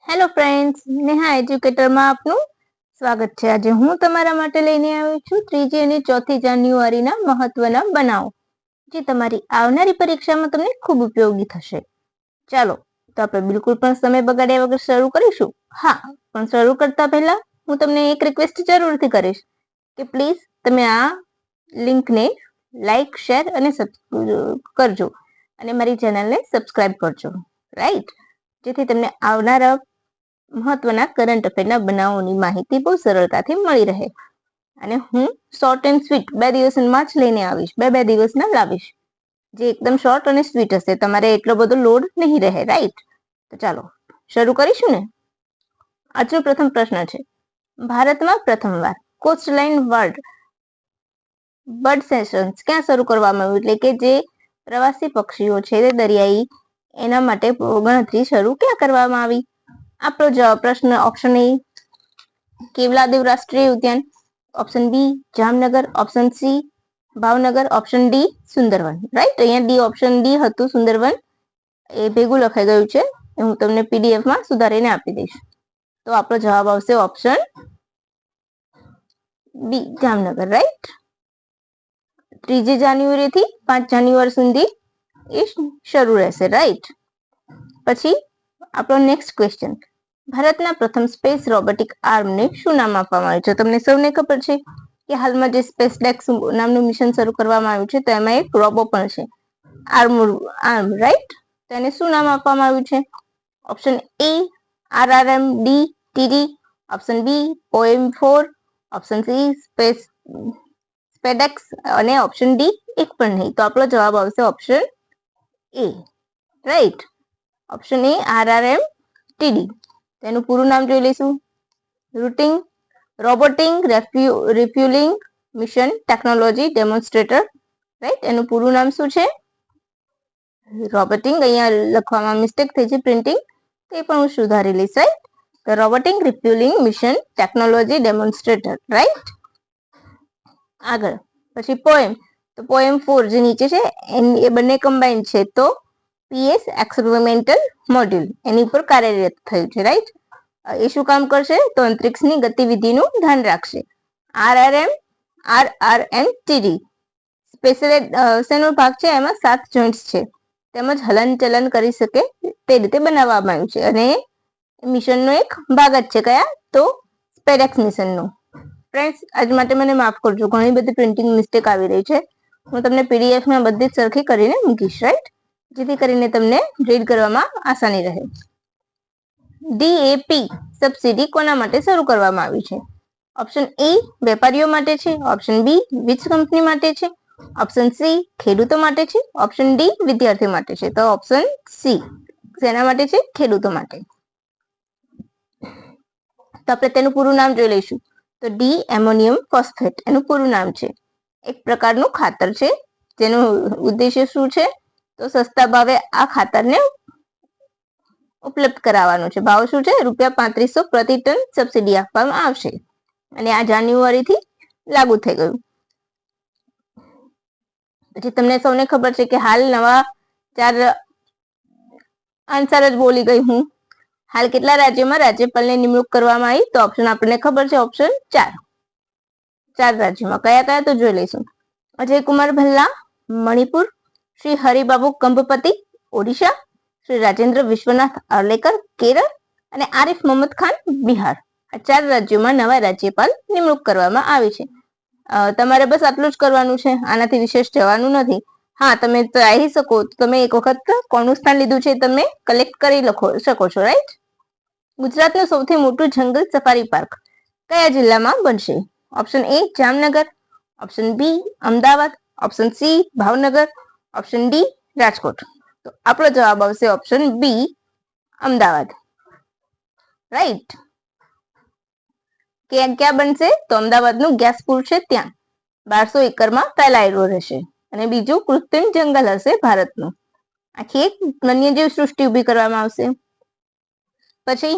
Hello friends, Neha એજ્યુકેટરમાં આપનું સ્વાગત છે। આજે હું તમારા માટે લઈને આવી છું 3જી અને 4થી જાન્યુઆરીના મહત્વના બનાવો, જે તમારી આવનારી પરીક્ષામાં તમને ખૂબ ઉપયોગી થશે। ચાલો તો આપણે બિલકુલ પણ સમય બગાડ્યા વગર શરૂ કરીશું। હા, પણ શરૂ કરતા પહેલા હું તમને એક રિક્વેસ્ટ જરૂરથી કરીશ કે પ્લીઝ તમે આ લિંકને લાઈક, શેર અને કરજો અને મારી ચેનલને સબસ્ક્રાઇબ કરજો, રાઈટ? જેથી તમને આવનારા મહત્વના કરંટ અફેરના બનાવોની માહિતી બહુ સરળતાથી મળી રહે। અને હું શોર્ટ એન્ડ સ્વીટ 2 દિવસમાં જ લઈને આવીશ, બે દિવસના લાવીશ, જે એકદમ શોર્ટ અને સ્વીટ હશે। તમારે એટલો બધો લોડ નહીં રહે, રાઈટ? તો ચાલો શરૂ કરીશું ને। આજનો પ્રથમ પ્રશ્ન છે, ભારતમાં પ્રથમવાર કોસ્ટલાઇન બર્ડ સેશન્સ ક્યાં શરૂ કરવામાં આવ્યું? એટલે કે જે પ્રવાસી પક્ષીઓ છે તે દરિયાઈ, એના માટે ગણતરી શરૂ ક્યાં કરવામાં આવી? આપણો જવાબ પ્રશ્ન ઓપ્શન એ કેવલાદેવ રાષ્ટ્રીય ઉદ્યાન, option B Jamnagar, option C Bhavnagar, option D Sundarban, right? અહીંયા ડી ઓપ્શન ડી હતું સુંદરવન, એ ભેગું લખાઈ ગયું છે, હું તમને પીડીએફ માં સુધારીને આપી દઈશ। તો આપણો જવાબ આવશે ઓપ્શન બી જામનગર, રાઈટ? 3જી જાન્યુઆરી થી 5 જાન્યુઆરી સુધી એ શરૂ રહેશે, રાઈટ? પછી આપણો નેક્સ્ટ ક્વેશ્ચન, ભારતના પ્રથમ સ્પેસ રોબોટિક આર્મને શું નામ આપવામાં આવ્યું છે? તમને સૌને ખબર છે કે હાલમાં જે સ્પેસડેક્સ નામનું મિશન શરૂ કરવામાં આવ્યું છે, તો એમાં એક રોબો પણ છે, આર્મ, રાઈટ? તેને શું નામ આપવામાં આવ્યું છે? Option A RRM, D TD, option B POEM4, option C SpaDeX અને ઓપ્શન ડી એક પણ નહીં। તો આપણો જવાબ આવશે option A, right? Option A RRM TD। તેનું પૂરું નામ જોઈ લઈશું, રોબોટિક રિફ્યુલિંગ મિશન ટેકનોલોજી ડેમોન્સ્ટ્રેટર, રાઈટ? એનું પૂરું નામ શું છે? રોબોટિક, અહીંયા લખવામાં મિસ્ટેક થઈ છે પ્રિન્ટિંગ, તે પણ હું સુધારી લઈશ, રાઈટ? તો રોબોટિક રિફ્યુલિંગ મિશન ટેકનોલોજી ડેમોન્સ્ટ્રેટર, રાઈટ? આગળ પછી પોએમ, તો POEM4 જે નીચે છે એ બંને કમ્બાઈન છે, તો PS એક્સપેરિમેન્ટલ મોડ્યુલ એની ઉપર કાર્યરત થયું છે, રાઈટ? એ શું કામ કરશે? તો અંતરિક્ષની ગતિવિધિનું ધ્યાન રાખશે। RRMTD સ્પેશિયલ શેનો ભાગ છે? એમાં 7 જોઇન્ટ્સ છે, તેમજ હલનચલન કરી શકે તે રીતે બનાવવામાં આવ્યું છે, અને મિશનનો એક ભાગ જ છે। કયા? તો સ્પેડેક્સ મિશનનો। ફ્રેન્ડ્સ, આજ માટે મને માફ કરજો, ઘણી બધી પ્રિન્ટિંગ મિસ્ટેક આવી રહી છે, હું તમને પીડીએફ માં બધી જ સરખી કરીને મૂકીશ, રાઈટ? જેથી કરીને તમને રીડ કરવામાં આસાની રહે। DAP સબસિડી કોના માટે શરૂ કરવામાં આવી છે? ઓપ્શન એ વેપારીઓ માટે છે, ઓપ્શન બી વીજ કંપની માટે છે, ઓપ્શન સી ખેડૂતો માટે છે, ઓપ્શન ડી વિદ્યાર્થીઓ માટે છે। તો ઓપ્શન સી શેના માટે છે? ખેડૂતો માટે। તો આપણે તેનું પૂરું નામ જોઈ લઈશું, તો ડી એમોનિયમ ફોસ્ફેટ એનું પૂરું નામ છે। એક પ્રકારનું ખાતર છે, જેનું ઉદ્દેશ્ય શું છે? તો સસ્તા ભાવે આ ખાતરને ઉપલબ્ધ કરાવવાનું છે। ભાવ શું છે? ₹3500 પ્રતિ ટન સબસિડી આપવામાં આવશે, અને આ જાન્યુઆરી થી લાગુ થઈ ગયું। પછી તમને સૌને ખબર છે કે હાલ નવા 4 આન્સર જ બોલી ગઈ હું। હાલ કેટલા રાજ્યોમાં રાજ્યપાલની નિમણૂક કરવામાં આવી? તો ઓપ્શન આપણને ખબર છે, ઓપ્શન 4 રાજ્યોમાં। કયા કયા? તો જોઈ લઈશું। અજય કુમાર ભલ્લા મણિપુર, શ્રી હરિબાબુ કંભપતિ ઓડિશા, શ્રી રાજેન્દ્ર વિશ્વનાથ આર્લેકર કેરળ, અને આરિફ મોહમ્મદ ખાન બિહાર। આ 4 રાજ્યોમાં નવા રાજ્યપાલ નિમણૂક કરવામાં આવી છે। તમારે બસ આટલું જ કરવાનું છે, આનાથી વિશેષ જવાનું નથી। હા, તમે ચાહી શકો તો તમે એક વખત કોનું સ્થાન લીધું છે તમે કલેક્ટ કરી શકો છો, રાઈટ? ગુજરાતનું સૌથી મોટું જંગલ સફારી પાર્ક કયા જિલ્લામાં બનશે? Option A Jamnagar, option B Ahmedabad, option C Bhavnagar, option D Rajkot. તો આપણો જવાબ આવશે ઓપ્શન બી અમદાવાદ, રાઈટ? ક્યાં બનશે? તો અમદાવાદનું ગેસપુર છે ત્યાં 1200 એકરમાં ફેલાયેલો રહેશે, અને બીજું કૃત્રિમ જંગલ હશે ભારતનું। આખી એક વન્યજીવ સૃષ્ટિ ઉભી કરવામાં આવશે। પછી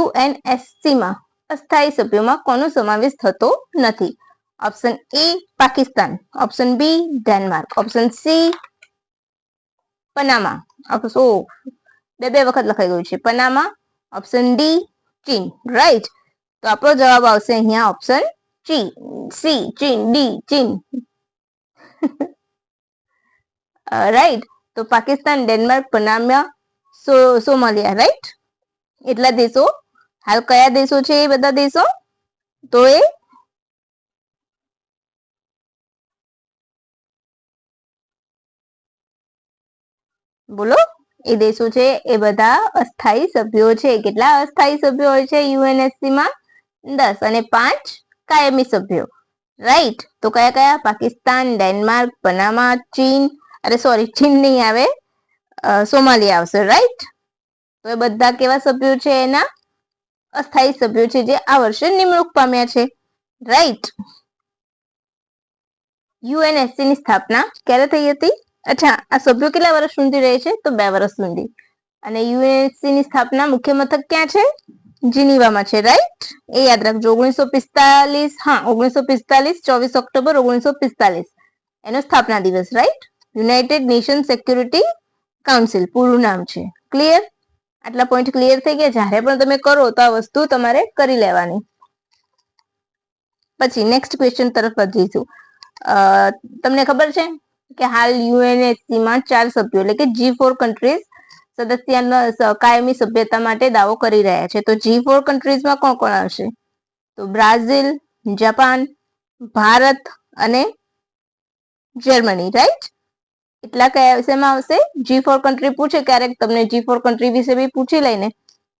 UNSC માં અસ્થાયી સભ્યોમાં કોનો સમાવેશ થતો નથી? Option A Pakistan, option B Denmark, option C Panama, બે વખત લખાઈ ગયું છે, પનામા, ઓપ્શન ડી ચીન, રાઈટ. તો આપણો જવાબ આવશે અહીંયા ઓપ્શન સી ચીન, ડી ચીન. રાઈટ. તો Pakistan, Denmark, Panama, Somalia, right. એટલા દેશો હાલ કયા દેશો છે એ બધા દેશો? તો એ બોલો, એ દેશો છે એ બધા અસ્થાયી સભ્યો છે. કેટલા અસ્થાયી સભ્યો હોય છે યુએનએસસી માં? 10 અને 5 કાયમી સભ્યો, રાઈટ. તો કયા કયા? પાકિસ્તાન, ડેનમાર્ક, પનામા, ચીન, અરે સોરી ચીન નહીં આવે, સોમાલિયા આવશે, રાઈટ. તો એ બધા કેવા સભ્યો છે? એના અસ્થાયી સભ્યો છે જે આ વર્ષે નિમણૂક પામ્યા છે, રાઈટ. યુએનએસસી ની સ્થાપના ક્યારે થઈ હતી? અચ્છા, આ સભ્યો કેટલા વર્ષ સુધી રહે છે? તો 2 વર્ષ સુધી. અને યુએનએસસી ની સ્થાપના મુખ્ય મથક ક્યાં છે? જીનીવામાં છે, રાઈટ. એ યાદ રાખજો. 1945, હા 1945, 24 ઓક્ટોબર 1945 એનો સ્થાપના દિવસ, right. United nation security council પૂરું નામ છે. ક્લિયર? આટલા પોઈન્ટ ક્લિયર થઈ ગયા? જ્યારે પણ તમે કરો તો આ વસ્તુ તમારે કરી લેવાની. પછી નેક્સ્ટ ક્વેશ્ચન તરફ વધીશું. તમને ખબર છે કે હાલ યુએનએસસી માં 4 સભ્યો એટલે કે G4 કન્ટ્રીઝ સદસ્યના કાયમી સભ્યતા માટે દાવો કરી રહ્યા છે. તો G4 કન્ટ્રીઝમાં કોણ કોણ આવશે? તો બ્રાઝિલ, જાપાન, ભારત અને જર્મની, રાઈટ. એટલા કયા વિષયમાં આવશે? G4 કન્ટ્રી પૂછે ક્યારેક તમને, G4 કન્ટ્રી વિશે બી પૂછી લઈને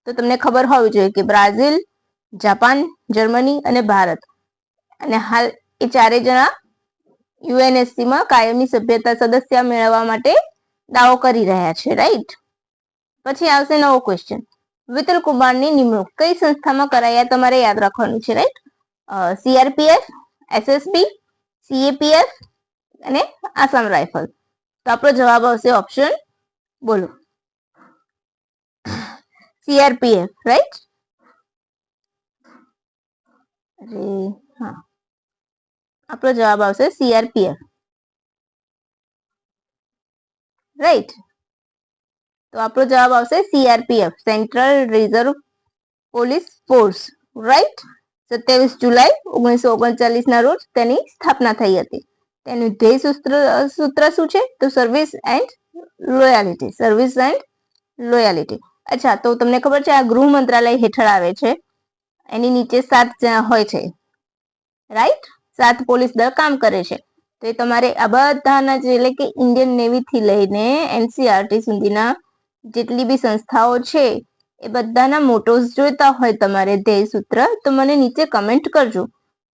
તો તમને ખબર હોવી જોઈએ કે બ્રાઝિલ, જાપાન, જર્મની અને ભારત. અને હાલ એ ચારે જણા યુએનએસસી માં કાયમી સભ્યતા સદસ્ય મેળવવા માટે દાવો કરી રહ્યા છે, રાઈટ. પછી આવશે નવો ક્વેશ્ચન. વિતુલ કુમારની નિમણૂક કઈ સંસ્થામાં કરાયા? તમારે યાદ રાખવાનું છે, રાઈટ. સીઆરપીએફ, એસએસબી, સીએપીએફ અને આસામ રાઇફલ. તો આપણો જવાબ આવશે ઓપ્શન, બોલો, સીઆરપીએફ, રાઈટ. અરે હા, આપણો જવાબ આવશે સીઆરપીએફ, રાઈટ. તો આપણો જવાબ આવશે CRPF, central reserve police force, right. 27 જુલાઈ 1939 ના રોજ તેની સ્થાપના થઈ હતી. તેનું ધ્યેય સૂત્ર શું છે? તો સર્વિસ એન્ડ લોયાલિટી, સર્વિસ એન્ડ લોયાલિટી. અચ્છા, તો તમને ખબર છે આ ગૃહ મંત્રાલય હેઠળ આવે છે. એની નીચે 7 હોય છે, રાઈટ. 7 પોલીસ દળ કામ કરે છે. તો એ તમારે આ બધાના એટલે કે ઇન્ડિયન નેવી થી લઈને એનસીઆરટી સુધીના જેટલી બી સંસ્થાઓ છે એ બધાના મોટોસ જોઈતા હોય તમારે ધ્યેય સૂત્ર, તો મને નીચે કમેન્ટ કરજો.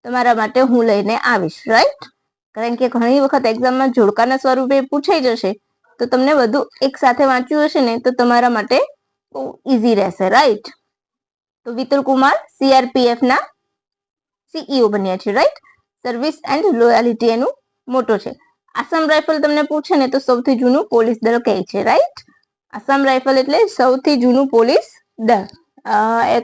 તમારા માટે હું લઈને આવીશ, રાઈટ. કારણ કે ઘણી વખત એક્ઝામમાં જોડકાના સ્વરૂપે પૂછાઈ જશે, તો તમને બધું એક સાથે વાંચ્યું હશે ને તો તમારા માટે બહુ ઈઝી રહેશે, રાઈટ. તો વિતુલ કુમાર સીઆરપીએફ ના સીઈઓ બન્યા છે, રાઈટ. સર્વિસ એન્ડ લોયાલિટી એનું મોટો છે. આસામ રાઇફલ તમને પૂછે ને તો સૌથી જૂનું પોલીસ દળ કહે છે, રાઈટ. આસામ રાઇફલ એટલે સૌથી જૂનું પોલીસ દળ.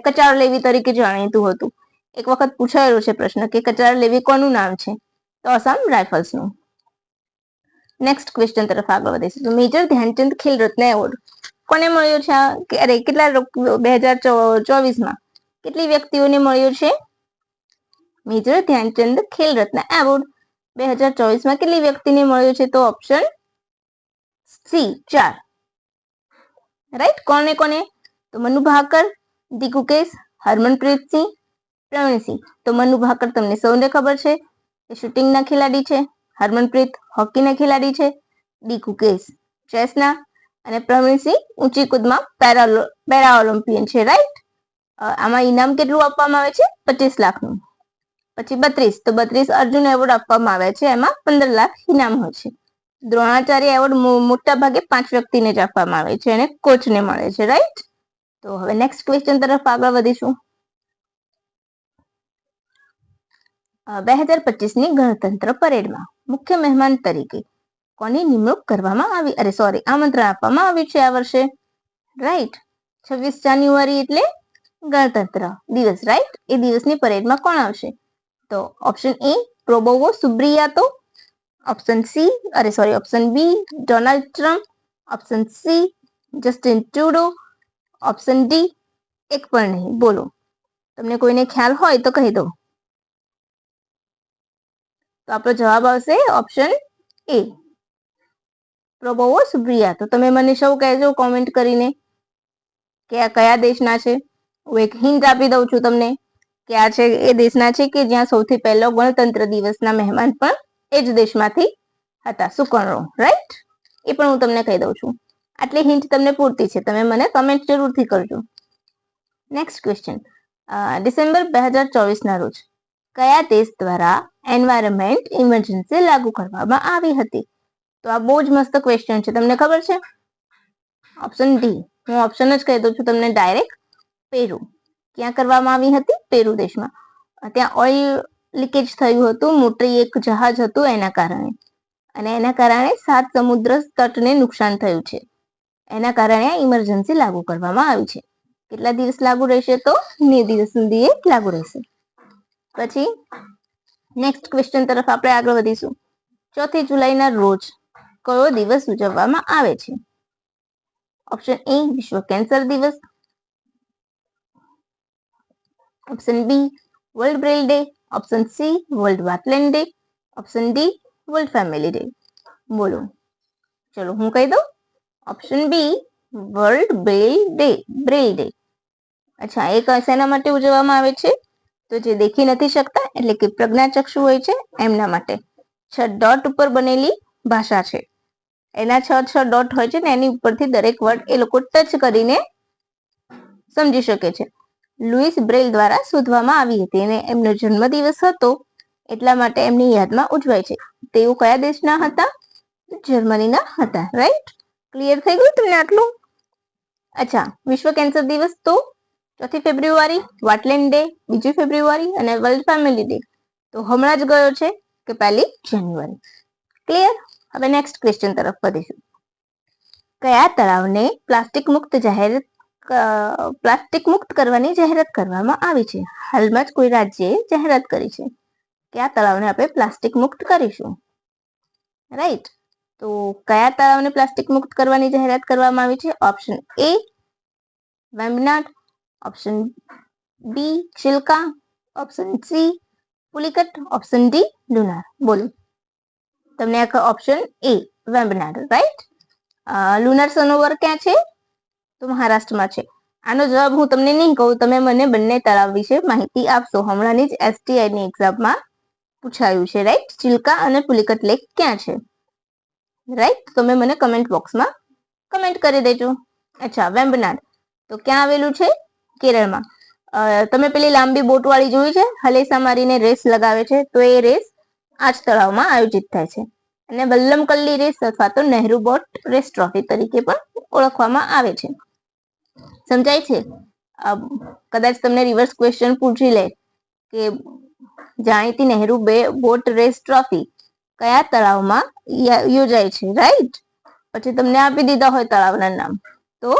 કચાર લેવી તરીકે જાણીતું હતું. એક વખત પૂછાયેલો છે પ્રશ્ન કે કચાર લેવી કોનું નામ છે? તો આસામ રાઇફલ્સનું. નેક્સ્ટ ક્વેશ્ચન તરફ આગળ વધીશું. તો મેજર ધ્યાનચંદ ખેલ રત્ન એવોર્ડ કોને મળ્યો છે? અરે કેટલા 2024 માં કેટલી વ્યક્તિઓને મળ્યો છે મેજર ધ્યાનચંદ ખેલ રત્ન એવોર્ડ? 2024 માં કેટલી વ્યક્તિને મળ્યો છે? તો ઓપ્શન સી 4, રાઈટ. કોને કોને? તો મનુ ભાકર, દી ગુકેશ, હરમનપ્રીત સિંહ, પ્રવીણ સિંહ. તો મનુ ભાકર તમને સૌને ખબર છે એ શૂટિંગના ખેલાડી છે, હરમનપ્રીત હોકીના ખેલાડી છે, ડી ગુકેશ ચેસના અને પ્રવીણ સિંહ ઊંચી કૂદમાં પેરા ઓલિમ્પિયન છે, રાઈટ. આમાં ઇનામ કેટલું આપવામાં આવે છે? 25 લાખનું. પછી 32, તો 32 અર્જુન એવોર્ડ આપવામાં આવે છે, એમાં 15 લાખ ઇનામ હોય છે. દ્રોણાચાર્ય એવોર્ડ મોટા ભાગે 5 વ્યક્તિને જ આપવામાં આવે છે અને કોચને મળે છે, રાઈટ. તો હવે નેક્સ્ટ ક્વેશ્ચન તરફ આગળ વધીશું. 2025 ની ગણતંત્ર પરેડમાં મુખ્ય મહેમાન તરીકે કોની નિમણૂક કરવામાં આવી? અરે સોરી, આમંત્રણ આપવામાં આવ્યું છે આ વર્ષે, રાઈટ. 26 જાન્યુઆરી એટલે ગણતંત્ર દિવસ, રાઈટ. એ દિવસની પરેડમાં કોણ આવશે? તો option A Prabowo Subianto, option B Donald Trump, option C Justin Trudeau, option D એક પણ નહીં. બોલો, તમને કોઈને ખ્યાલ હોય તો કહી દો. તો આપણો જવાબ આવશે ઓપ્શન એ, પ્રભવો સુપ્રિયા. તો તમે મને સૌ કહેજો કોમેન્ટ કરીને કે આ કયા દેશના છે. હું એક હિન્ટ આપી દઉં છું તમને કે આ છે એ દેશના છે કે જ્યાં સૌથી પહેલો ગણતંત્ર દિવસના મહેમાન પણ એ જ દેશમાંથી હતા, સુકર્ણો. રાઈટ, એ પણ હું તમને કહી દઉં છું. આટલી હિન્ટ તમને પૂરતી છે, તમે મને કમેન્ટ જરૂરથી કરજો. નેક્સ્ટ ક્વેશ્ચન, ડિસેમ્બર 2024 ના રોજ કયા દેશ દ્વારા એન્વાયરમેન્ટ ઇમરજન્સી લાગુ કરવામાં આવી હતી? તો આ બહુ જ મસ્ત ક્વેશ્ચન છે. તમને ખબર છે? Option D. હું ઓપ્શન જ કહી દઉં છું તમને ડાયરેક્ટ. પેરુ. ક્યાં કરવામાં આવી હતી? પેરુ દેશમાં. ત્યાં ઓઇલ લીકેજ થયું હતું, મોટી એક જહાજ હતું એના કારણે, અને એના કારણે 7 સમુદ્ર તટને નુકસાન થયું છે. એના કારણે આ ઇમરજન્સી લાગુ કરવામાં આવી છે. કેટલા દિવસ લાગુ રહેશે? તો 9 દિવસ સુધી એ લાગુ રહેશે. પછી નેક્સ્ટ ક્વેશ્ચન તરફ આપણે આગળ વધીશું. 4 જુલાઈના રોજ કયો દિવસ ઉજવવામાં આવે છે? ઓપ્શન એ વિશ્વ કેન્સર દિવસ, option B world Braille day, option C world wetland day, option D world family day. બોલો, ચલો હું કહી દઉં. Option B world Braille day. Braille day. અચ્છા, એ શેના માટે ઉજવવામાં આવે છે? તો જે દેખી નથી શકતા એટલે કે પ્રજ્ઞાચક્ષુ હોય છે એમના માટે. 6 ડોટ ઉપર બનેલી ભાષા છે. એના 6 ડોટ હોય છે ને એની ઉપરથી દરેક વર્ડ એ લોકો ટચ કરીને સમજી શકે છે. લુઈસ બ્રેલ દ્વારા શોધવામાં આવી હતી અને એમનો જન્મદિવસ હતો એટલા માટે એમની યાદમાં ઉજવાય છે. તેઓ કયા દેશના હતા? જર્મનીના હતા. રાઈટ, ક્લિયર થઈ ગયું તમને આટલું? અચ્છા, વિશ્વ કેન્સર દિવસ તો 4 ફેબ્રુઆરી, વાટલેન્ડ ડે 2 ફેબ્રુઆરી અને વર્લ્ડ ફેમિલી ડે તો હમણાં જ ગયો છે કે 1 જાન્યુઆરી. ક્લિયર? હવે નેક્સ્ટ ક્વેશ્ચન તરફ વધીશું. કયા તળાવને પ્લાસ્ટિક મુક્ત કરવાની જાહેરાત કરવામાં આવી છે? હાલમાં જ કોઈ રાજ્યએ જાહેરાત કરી છે કે આ તળાવને આપણે પ્લાસ્ટિક મુક્ત કરીશું. રાઈટ, તો કયા તળાવને પ્લાસ્ટિક મુક્ત કરવાની જાહેરાત કરવામાં આવી છે? Option A Vembanad, option B Chilika, option C Pulicat, option D Lonar. બોલો, તમને option A Vembanad. Right, Lonar સરોવર ક્યાં છે? તો મહારાષ્ટ્રમાં છે. આનો જવાબ હું તમને નહીં કહું, તમે મને બંને તળાવ વિશે માહિતી આપશો. હમણાંની જ STI ની એક્ઝામમાં પૂછાયું છે. રાઈટ, ચિલ્કા અને પુલિકટ લેક ક્યાં છે? રાઈટ, તમે મને કમેન્ટ બોક્સમાં કમેન્ટ કરી દેજો. અચ્છા, વેમ્બનાડ તો ક્યાં આવેલું છે? કેરળમાં. તમે પેલી લાંબી બોટ વાળી જોઈ છે, હલેસા મારીને રેસ લગાવે છે, તો એ રેસ આ જ તળાવમાં આયોજિત થાય છે અને વલ્લમકલ્લી રેસ અથવા તો નહેરુ બોટ રેસ ટ્રોફી તરીકે પણ ઓળખવામાં આવે છે. સમજાય છે? કદાચ તમને રિવર્સ ક્વેશ્ચન પૂછી લે કે જાણીતી નહેરુ બોટ રેસ ટ્રોફી કયા તળાવમાં યોજાય છે? રાઈટ, પછી તમને આપી દીધા હોય તળાવના નામ, તો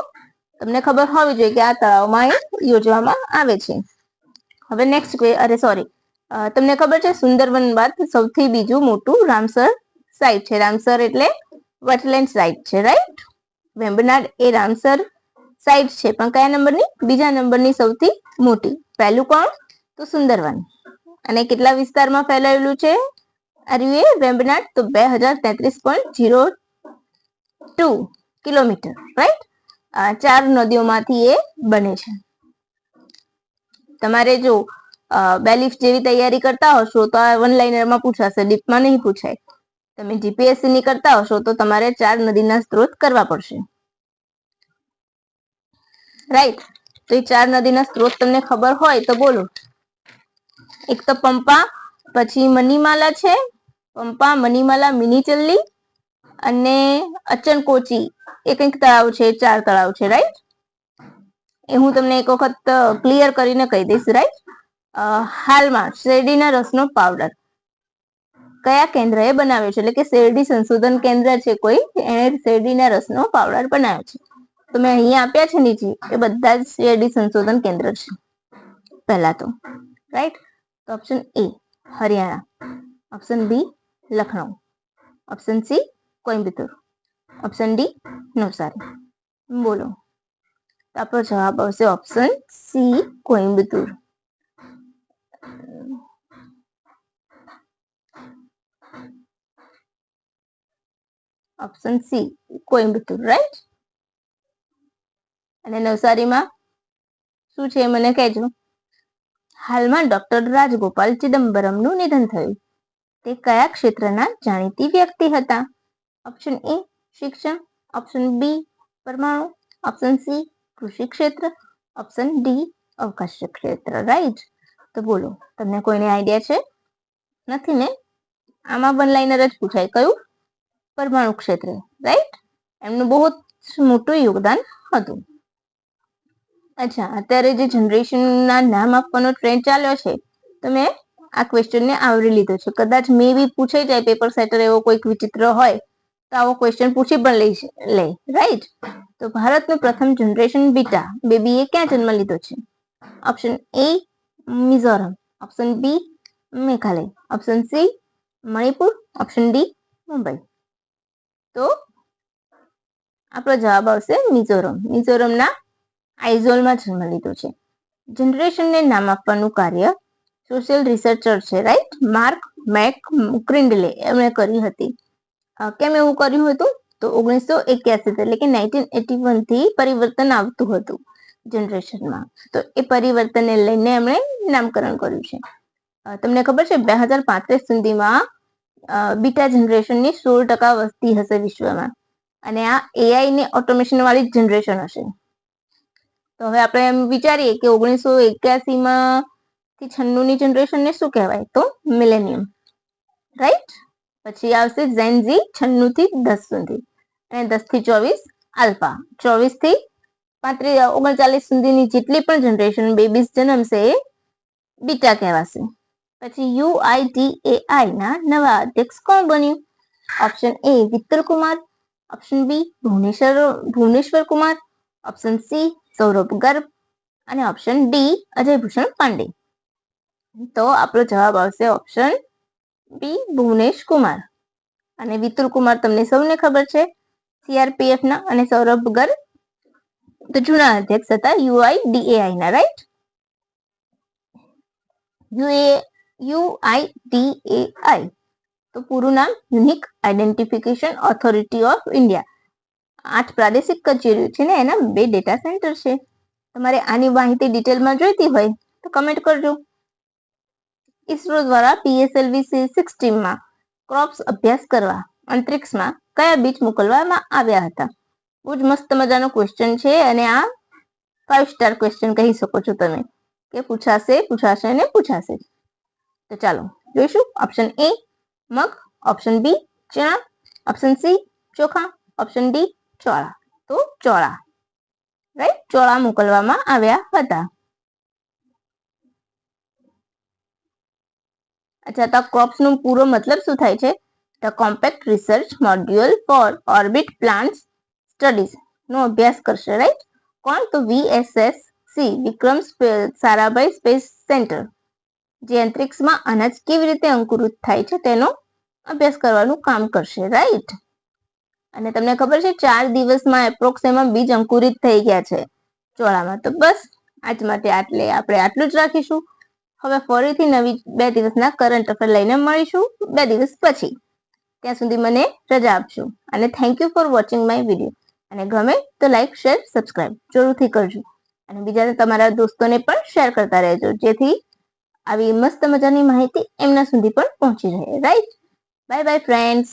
તમને ખબર હોવી જોઈએ કે આ તળાવમાં યોજવામાં આવે છે. હવે નેક્સ્ટ તમને ખબર છે સુંદરવન બાદ સૌથી બીજું મોટું રામસર સાઇટ છે. રામસર એટલે વેટલેન્ડ સાઇટ છે. રાઈટ, વેમ્બનાડ એ રામસર સાઇટ છે પણ કયા નંબરની? બીજા નંબરની સૌથી મોટી. પહેલું કોણ? તો સુંદરવન. અને કેટલા વિસ્તારમાં ફેલાયેલું છે વેમ્બનાડ? તો 2033.02 કિલોમીટર. રાઈટ, 4 નદીઓમાંથી એ બને છે. તમારે જો બે લિફ્ટ જેવી તૈયારી કરતા હશો તો આ વન લાઇનરમાં પૂછાશે, ડીપમાં નહીં પૂછાય. તમે GPSC ની કરતા હશો તો તમારે 4 નદીના સ્ત્રોત કરવા પડશે. રાઈટ, તો એ 4 નદીના સ્ત્રોત તમને ખબર હોય તો બોલો. એક તો પંપા, પછી મનીમાલા છે, પંપા, મનીમાલા, મિનીચલ્લી અને અચનકોચી એ કંઈક તળાવ છે. 4 તળાવ છે. રાઈટ, એ હું તમને એક વખત ક્લિયર કરીને કહી દઈશ. રાઈટ, હાલમાં શેરડીના રસનો પાવડર કયા કેન્દ્રએ બનાવ્યો છે? એટલે કે શેરડી સંશોધન કેન્દ્ર છે કોઈ, એને શેરડીના રસનો પાવડર બનાવ્યો છે. તો મેં અહીંયા આપ્યા છે નીચે, એ બધા જ શેરડી સંશોધન કેન્દ્ર છે. પહેલા તો રાઈટ, તો option A Haryana, option B Lucknow, option C Coimbatore, option D Navsari. બોલો, તો આપણો જવાબ આવશે option C Coimbatore. Option C Coimbatore, right. અને નવસારીમાં શું છે મને કહેજો. હાલમાં ડોક્ટર રાજગોપાલ ચિદમ્બરમનું નિધન થયું. તે કયા ક્ષેત્રના જાણીતી વ્યક્તિ હતા? ઓપ્શન એ શિક્ષણ, ઓપ્શન બી પરમાણુ, ઓપ્શન સી કૃષિ ક્ષેત્ર, ઓપ્શન ડી અવકાશ ક્ષેત્ર, રાઈટ. તો બોલો, તમને કોઈને આઈડિયા છે? નથી ને? આમાં વન લાઇનર જ પૂછાય. કયું? પરમાણુ ક્ષેત્ર, રાઈટ. એમનું બહુ મોટું યોગદાન હતું. અચ્છા, અત્યારે જે જનરેશનના નામ આપવાનો ટ્રેન્ડ ચાલ્યો છે, તો મેં આ ક્વેશ્ચનને આવરી લીધો છે. કદાચ મે બી પૂછાઈ જાય, પેપર સેટર એવો કોઈક વિચિત્ર હોય તો આવો ક્વેશ્ચન પૂછી પણ લે, રાઈટ. તો ભારતનું પ્રથમ જનરેશન બીટા બેબીએ ક્યાં જન્મ લીધો છે? Option A Mizoram, option B Meghalaya, option C Manipur, option D Mumbai. તો આપણો જવાબ આવશે મિઝોરમ. મિઝોરમના આઇઝોલમાં જન્મ લીધો છે. જનરેશનને નામ આપવાનું કાર્ય સોશિયલ રિસર્ચર છે, રાઈટ, માર્ક મેક ક્રિન્ડલે એમણે કરી હતી. કેમ એવું કર્યું હતું? તો 1981 એટલે કે 1981 થી પરિવર્તન આવતું હતું જનરેશનમાં. તો એ પરિવર્તનને લઈને એમણે નામકરણ કર્યું છે. તમને ખબર છે 2035 સુધીમાં બીટા જનરેશનની 16% વસ્તી હશે વિશ્વમાં. અને આ એઆઈ ને ઓટોમેશન વાળી જ જનરેશન હશે. તો હવે આપણે એમ વિચારીએ કે 1981 થી 96 ની જનરેશનને શું કહેવાય? તો મિલેનિયમ, રાઈટ. પછી આવશે ઝેનઝી 96 થી 10 સુધી, અને 10 થી 24 આલ્ફા, 24 થી 39 સુધીની જેટલી પણ જનરેશન બેબીઝ જન્મશે એ બીટા કહેવાશે. પછી UIDAI ના નવા અધ્યક્ષ કોણ બન્યું? Option A Vittal Kumar, option B Bhuvneshwar Kumar, option C Saurabh Garg અને ઓપ્શન ડી અજય ભૂષણ પાંડે. તો આપણો જવાબ આવશે ઓપ્શન બી ભુવનેશ કુમાર. અને વિતુલ કુમાર તમને સૌને ખબર છે, સીઆરપીએફ ના, અને સૌરભ ગર્ગ તો જૂના અધ્યક્ષ હતા UIDAI ના, રાઈટ. UIDAI તો પૂરું નામ unique identification authority of India. 8 પ્રાદેશિક કચેરીઓ છે ને એના 2 ડેટા સેન્ટર છે. તમારે આની માહિતી ડિટેલમાં જોઈતી હોય તો કમેન્ટ કરજો. ઇસરો દ્વારા PSLV-16 માં ક્રોપ્સ અભ્યાસ કરવા અંતરિક્ષમાં કયા બીજ મોકલવામાં આવ્યા હતા? બહુ જ મસ્ત મજાનો ક્વેશ્ચન છે, અને આ 5 સ્ટાર ક્વેશ્ચન કહી શકો છો તમે, કે પૂછાશે અને પૂછાશે. તો ચાલો જોઈશું. Option A mug, option B ચણા, ઓપ્શન સી ચોખા, ઓપ્શન ડી ચોળા. તો ચોળા, રાઈટ, ચોળા મોકલવામાં આવ્યા હતા. અચ્છા, તો ક્રોપ્સ નો પૂરો મતલબ શું થાય છે? The compact research module for orbit plants studies નો અભ્યાસ કરશે, રાઈટ. કોણ? તો VSSC Vikram Sarabhai space centre, જે અંતરિક્ષમાં અનાજ કેવી રીતે અંકુરિત થાય છે તેનો અભ્યાસ કરવાનું કામ કરશે, રાઈટ. અને તમને ખબર છે 4 દિવસમાં એપ્રોક્સિમમ બીજ અંકુરિત થઈ ગયા છે ચોળામાં. તો બસ આજ માટે આપણે આટલું જ રાખીશું. હવે ફરીથી નવી 2 દિવસના કરંટ અફેર લઈને મળીશું 2 દિવસ પછી. ત્યાં સુધી મને રજા આપજો. અને thank you for watching my video. અને ગમે તો લાઈક, શેર, સબસ્ક્રાઇબ જરૂરથી કરજો. અને બીજા તમારા દોસ્તોને પણ શેર કરતા રહેજો, જેથી આવી મસ્ત મજાની માહિતી એમના સુધી પણ પહોંચી રહે, રાઈટ. Bye bye friends.